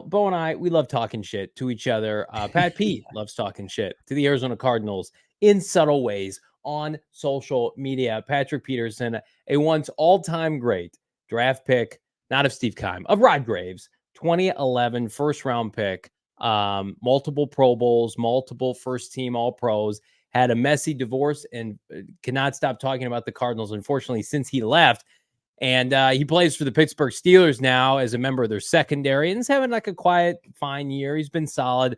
Bo and I, we love talking shit to each other. Pat P loves talking shit to the Arizona Cardinals in subtle ways on social media. Patrick Peterson, a once all-time great draft pick, not of Steve Keim, of Rod Graves, 2011 first-round pick, multiple Pro Bowls, multiple first-team All-Pros, had a messy divorce and cannot stop talking about the Cardinals, unfortunately, since he left. And he plays for the Pittsburgh Steelers now as a member of their secondary and is having like a quiet, fine year. He's been solid.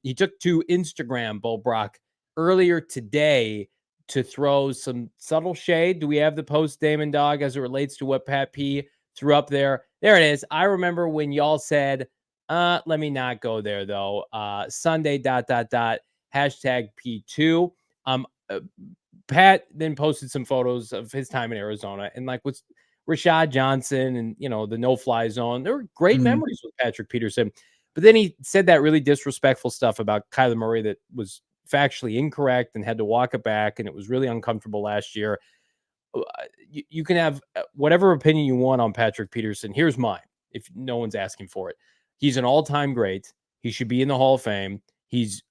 He took to Instagram, Bo Brock, earlier today to throw some subtle shade. Do we have the post, Damon Dog, as it relates to what Pat P threw up there? There it is. I remember when y'all said, let me not go there, though. Sunday, hashtag P2. Pat then posted some photos of his time in Arizona and like with Rashad Johnson and, the no-fly zone. There were great memories with Patrick Peterson. But then he said that really disrespectful stuff about Kyler Murray that was factually incorrect and had to walk it back. And it was really uncomfortable last year. You can have whatever opinion you want on Patrick Peterson. Here's mine, if no one's asking for it. He's an all-time great. He should be in the Hall of Fame. He's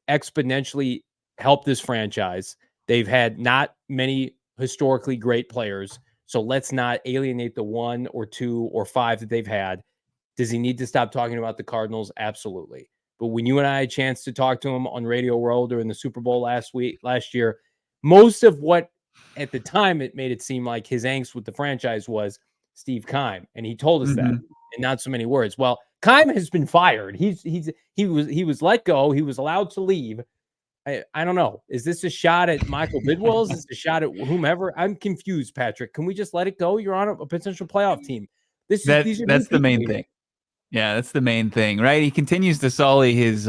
exponentially helped this franchise. They've had not many historically great players, so let's not alienate the 1 or 2 or 5 that they've had. Does he need to stop talking about the Cardinals? Absolutely. But when you and I had a chance to talk to him on Radio Row during the Super Bowl last year, most of what at the time it made it seem like his angst with the franchise was Steve Keim, and he told us that in not so many words. Well, Keim has been fired. He was let go. He was allowed to leave. I don't know. Is this a shot at Michael Bidwell? Is this a shot at whomever? I'm confused, Patrick. Can we just let it go? You're on a potential playoff team. That's the main thing. Yeah, that's the main thing, right? He continues to sully his,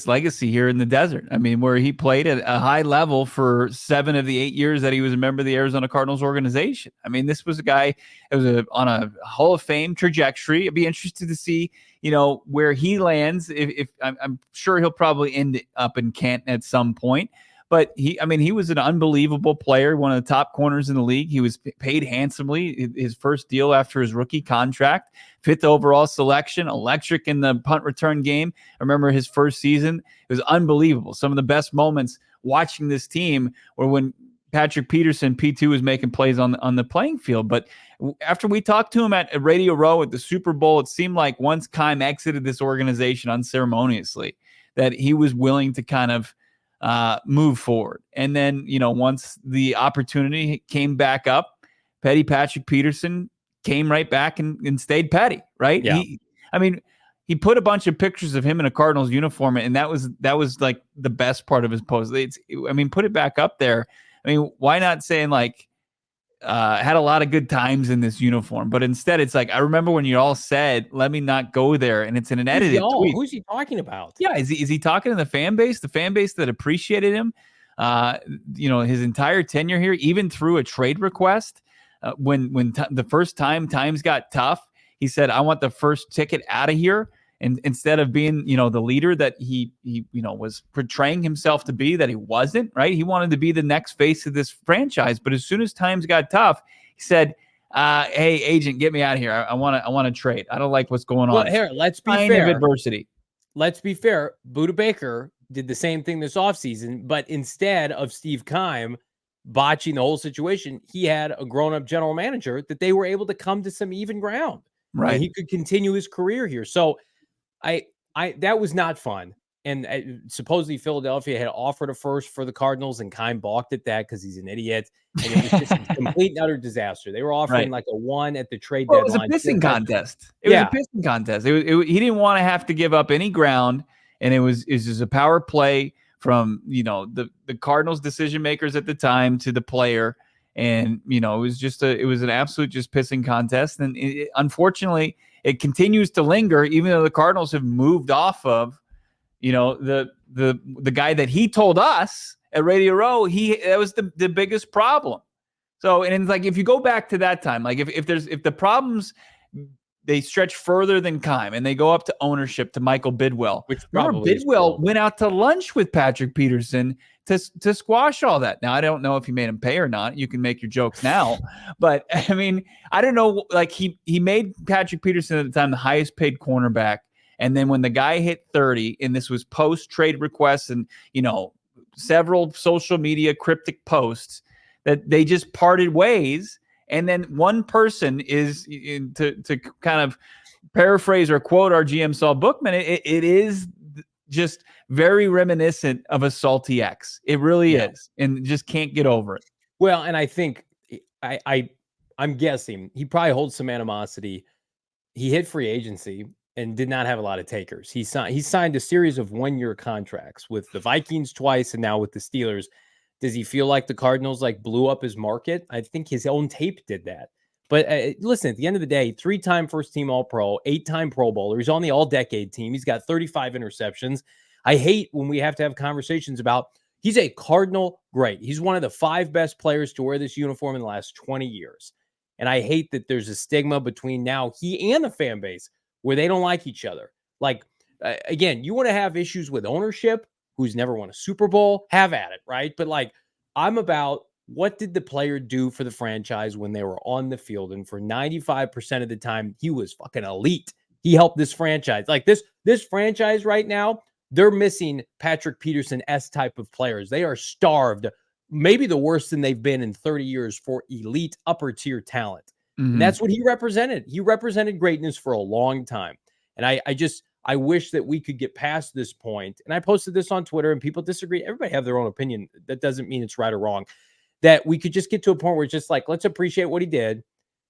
legacy here in the desert. I mean, where he played at a high level for 7 of the 8 years that he was a member of the Arizona Cardinals organization. I mean, this was a guy that was on a Hall of Fame trajectory. I'd be interested to see, where he lands. If I'm sure he'll probably end up in Canton at some point. But he was an unbelievable player, one of the top corners in the league. He was paid handsomely. His first deal after his rookie contract, 5th overall selection, electric in the punt return game. I remember his first season. It was unbelievable. Some of the best moments watching this team were when Patrick Peterson, P2, was making plays on the playing field. But after we talked to him at Radio Row at the Super Bowl, it seemed like once Keim exited this organization unceremoniously, that he was willing to kind of move forward. And then, once the opportunity came back up, petty Patrick Peterson came right back and stayed petty, right? Yeah. He put a bunch of pictures of him in a Cardinals uniform, and that was like the best part of his post. Put it back up there. Why not saying like, had a lot of good times in this uniform, but instead it's like, I remember when you all said, let me not go there. And it's in an edited tweet. Who's he talking about? Yeah. Is he talking to the fan base that appreciated him, his entire tenure here, even through a trade request, when the first time times got tough, he said, I want the first ticket out of here. And instead of being, the leader that he was portraying himself to be, that he wasn't, right? He wanted to be the next face of this franchise. But as soon as times got tough, he said, hey, agent, get me out of here. I want to trade. I don't like what's going on. Well, here, let's be fair. Of adversity. Let's be fair. Budda Baker did the same thing this offseason, but instead of Steve Keim botching the whole situation, he had a grown-up general manager that they were able to come to some even ground. Right. And he could continue his career here. So that was not fun. And supposedly Philadelphia had offered a first for the Cardinals, and Keim balked at that because he's an idiot. And it was just a complete and utter disaster. They were offering like a 1 at the trade deadline. It was a pissing contest. It was a pissing contest. He didn't want to have to give up any ground, and it was just a power play from the Cardinals decision makers at the time to the player. And it was an absolute just pissing contest. And unfortunately, it continues to linger, even though the Cardinals have moved off of, the guy that he told us at Radio Row, that was the biggest problem. So, and it's like, if you go back to that time, like if the problems they stretch further than Kime, and they go up to ownership to Michael Bidwell. Which Remember, probably is Bidwell true. went out to lunch with Patrick Peterson to squash all that. Now, I don't know if he made him pay or not. You can make your jokes now, but I mean, I don't know. Like he made Patrick Peterson at the time the highest paid cornerback, and then when the guy hit 30, and this was post trade requests, and several social media cryptic posts, that they just parted ways. And then one person is, to kind of paraphrase or quote our GM Saul Bookman, it is just very reminiscent of a salty ex. It really is, and just can't get over it. Well, and I think I'm guessing he probably holds some animosity. He hit free agency and did not have a lot of takers. He signed a series of 1-year contracts with the Vikings twice and now with the Steelers. Does he feel like the Cardinals blew up his market? I think his own tape did that. But listen, at the end of the day, 3-time first-team All-Pro, 8-time Pro Bowler. He's on the All-Decade team. He's got 35 interceptions. I hate when we have to have conversations about he's a Cardinal great. He's one of the 5 best players to wear this uniform in the last 20 years. And I hate that there's a stigma between now he and the fan base where they don't like each other. Again, you want to have issues with ownership, who's never won a Super Bowl, have at it, right? But I'm about what did the player do for the franchise when they were on the field? And for 95% of the time, he was fucking elite. He helped this franchise. This franchise right now, they're missing Patrick Peterson-esque type of players. They are starved, maybe the worst than they've been in 30 years for elite upper tier talent. Mm-hmm. And that's what he represented. He represented greatness for a long time. And I wish that we could get past this point. And I posted this on Twitter and people disagree. Everybody have their own opinion. That doesn't mean it's right or wrong. That we could just get to a point where it's just let's appreciate what he did.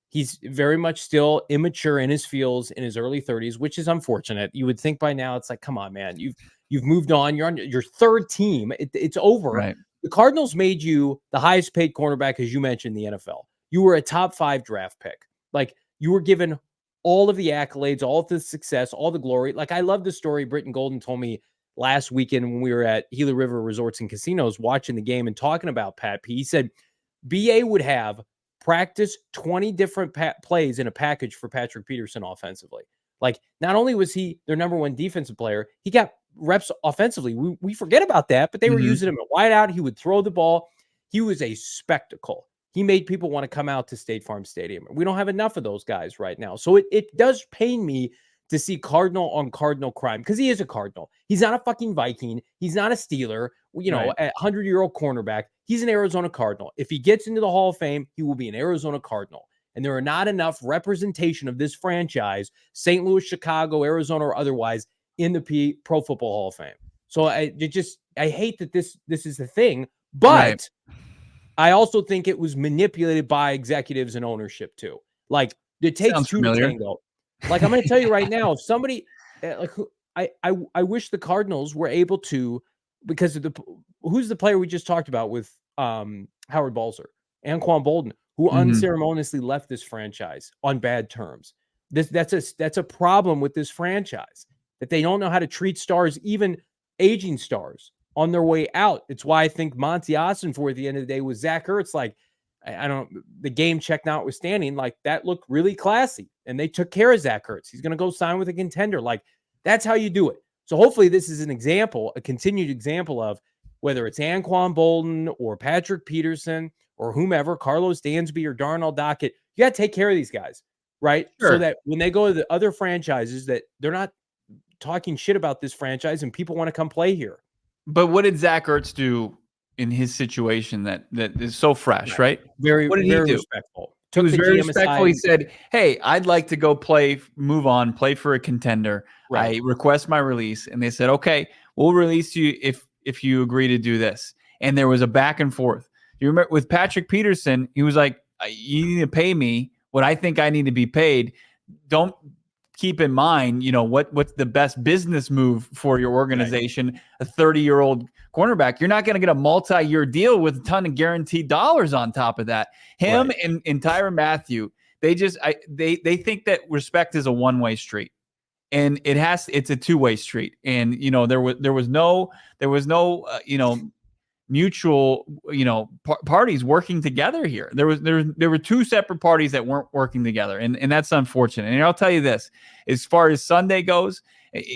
He's very much still immature in his feels in his early 30s, which is unfortunate. You would think by now it's come on, man, you've moved on. You're on your 3rd team. It's over. Right. The Cardinals made you the highest paid cornerback, as you mentioned, in the NFL. You were a top 5 draft pick. You were given all of the accolades, all of the success, all the glory. I love the story Britton Golden told me last weekend when we were at Gila River Resorts and Casinos watching the game and talking about Pat P. He said BA would have practice 20 different plays in a package for Patrick Peterson offensively. Not only was he their number 1 defensive player, he got reps offensively. We forget about that, but they were using him at wideout. He would throw the ball. He was a spectacle. He made people want to come out to State Farm Stadium. We don't have enough of those guys right now. So it does pain me to see Cardinal on Cardinal crime, because he is a Cardinal. He's not a fucking Viking. He's not a Steeler, right. A 100-year-old cornerback. He's an Arizona Cardinal. If he gets into the Hall of Fame, he will be an Arizona Cardinal. And there are not enough representation of this franchise, St. Louis, Chicago, Arizona, or otherwise, in the Pro Football Hall of Fame. So I hate that this is the thing, but right. I also think it was manipulated by executives and ownership too. It takes Sounds 2 familiar. to tango. I'm going to tell you right now, if somebody I wish the Cardinals were able to, because of who's the player we just talked about with Howard Balzer, Anquan Bolden, who unceremoniously left this franchise on bad terms. That's a problem with this franchise, that they don't know how to treat stars, even aging stars, on their way out. It's why I think Monty Ossenfort at the end of the day with Zach Ertz, I don't, the game check notwithstanding, that looked really classy, and they took care of Zach Ertz. He's going to go sign with a contender. That's how you do it. So hopefully this is an example, a continued example of whether it's Anquan Bolden or Patrick Peterson or whomever, Carlos Dansby or Darnell Dockett, you got to take care of these guys, right? Sure. So that when they go to the other franchises, that they're not talking shit about this franchise and people want to come play here. But what did Zach Ertz do in his situation that is so fresh, right? Very, what did very he do? Respectful. He was very respectful. He said, "Hey, I'd like to go move on, play for a contender. Right. I request my release." And they said, "Okay, we'll release you if you agree to do this." And there was a back and forth. You remember with Patrick Peterson, he was like, "You need to pay me what I think I need to be paid. Don't keep in mind, what's the best business move for your organization, right. A 30-year-old cornerback. You're not going to get a multi-year deal with a ton of guaranteed dollars on top of that." Him right. and Tyrann Mathieu, they think that respect is a one-way street. And it's a two-way street. And, there was no mutual, parties working together here. There were two separate parties that weren't working together, and that's unfortunate. And I'll tell you this, as far as Sunday goes,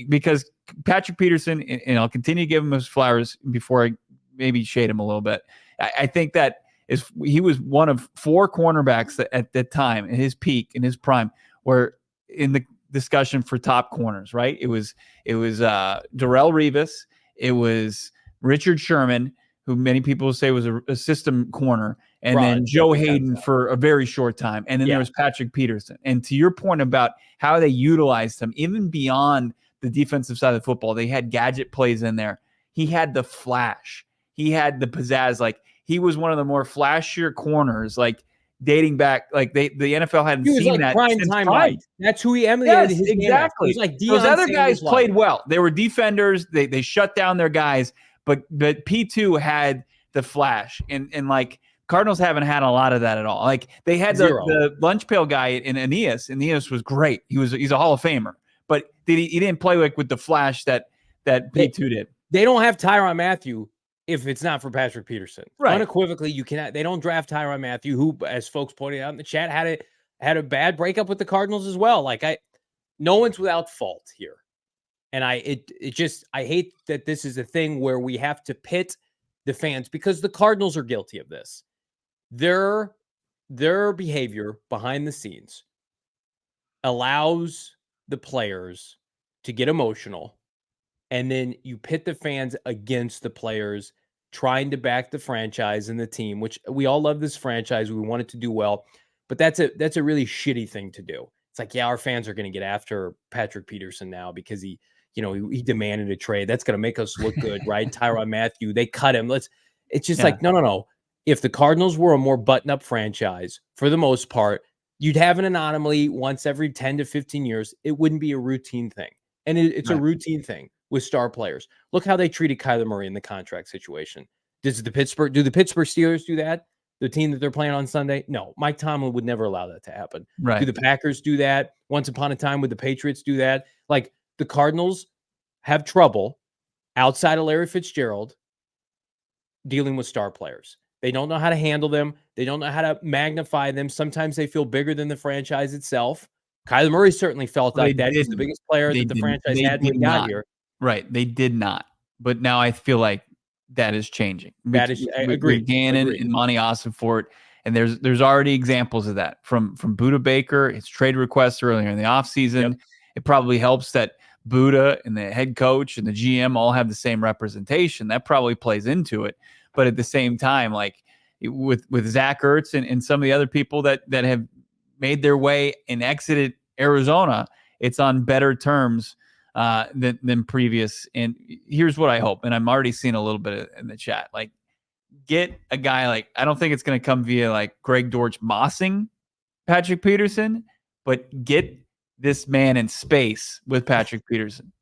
because Patrick Peterson, and I'll continue to give him his flowers before I maybe shade him a little bit. I think that he was one of 4 cornerbacks that at that time, in his peak, in his prime, were in the discussion for top corners, right? It was Darrelle Revis, it was Richard Sherman, who many people say was a system corner, and then Joe Hayden for a very short time, and then there was Patrick Peterson. And to your point about how they utilized him, even beyond the defensive side of the football, they had gadget plays in there. He had the flash, he had the pizzazz. Like, he was one of the more flashier corners, like dating back, like the NFL hadn't seen that prime since time. prime. Right. That's who he emulated. Yes, his exactly. He was like those other guys played well. They were defenders. They shut down their guys. But P2 had the flash, and like Cardinals haven't had a lot of that at all. Like, they had the lunch pail guy in Aeneas. Aeneas was great. He's a Hall of Famer, but he didn't play like with the flash that P2 did. They don't have Tyrann Mathieu if it's not for Patrick Peterson. Right. Unequivocally, you cannot. They don't draft Tyrann Mathieu, who, as folks pointed out in the chat, had a bad breakup with the Cardinals as well. Like, no one's without fault here. And I hate that this is a thing where we have to pit the fans, because the Cardinals are guilty of this. Their behavior behind the scenes allows the players to get emotional, and then you pit the fans against the players trying to back the franchise and the team, which we all love this franchise. We want it to do well, but that's a really shitty thing to do. It's like, yeah, our fans are going to get after Patrick Peterson now because he demanded a trade. That's going to make us look good, right? Tyrann Mathieu, they cut him. It's just like, no. If the Cardinals were a more button-up franchise, for the most part, you'd have an anomaly once every 10 to 15 years. It wouldn't be a routine thing. And it's a routine thing with star players. Look how they treated Kyler Murray in the contract situation. Do the Pittsburgh Steelers do that? The team that they're playing on Sunday? No, Mike Tomlin would never allow that to happen. Right. Do the Packers do that? Once upon a time, would the Patriots do that? Like, the Cardinals have trouble outside of Larry Fitzgerald dealing with star players. They don't know how to handle them. They don't know how to magnify them. Sometimes they feel bigger than the franchise itself. Kyler Murray certainly felt like that. He's the biggest player that the franchise had when he got here. Right. They did not. But now I feel like that is changing. I agree. Gannon and Monty Ossenfort. And there's already examples of that from Budda Baker, his trade requests earlier in the offseason. Yep. It probably helps that Budda and the head coach and the GM all have the same representation. That probably plays into it. But at the same time, like with Zach Ertz and some of the other people that have made their way and exited Arizona, it's on better terms than previous. And here's what I hope, and I'm already seeing a little bit in the chat, like, get a guy like, I don't think it's going to come via like Greg Dortch mossing Patrick Peterson, but get this man in space with Patrick Peterson.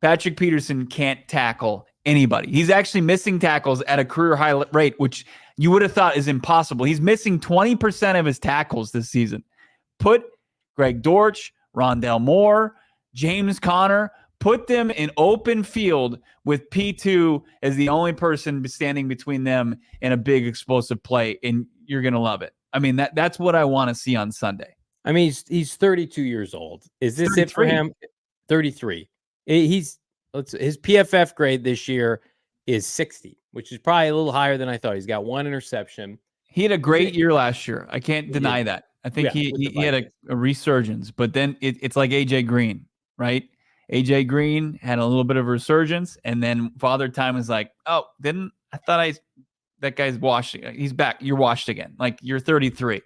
Patrick Peterson can't tackle anybody. He's actually missing tackles at a career high rate, which you would have thought is impossible. He's missing 20% of his tackles this season. Put Greg Dortch, Rondale Moore, James Conner, put them in open field with P2 as the only person standing between them and a big explosive play, and you're going to love it. I mean, that's what I want to see on Sunday. I mean, he's 32 years old. Is this 33. It for him? 33. His PFF grade this year is 60, which is probably a little higher than I thought. He's got 1 interception. He had a great year last year. I can't deny that. I think he had a resurgence, but then it's like AJ Green, right? AJ Green had a little bit of a resurgence, and then Father Time was like, "Oh, that guy's washed. He's back. You're washed again. Like, you're 33.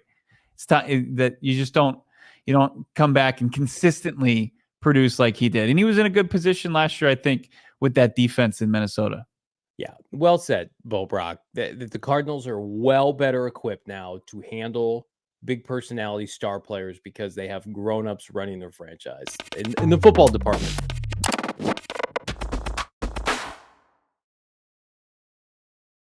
It's time that you don't come back and consistently produce like he did." And he was in a good position last year, I think, with that defense in Minnesota. Yeah, well said, Bo Brock. The Cardinals are well better equipped now to handle big personality star players because they have grown-ups running their franchise in the football department.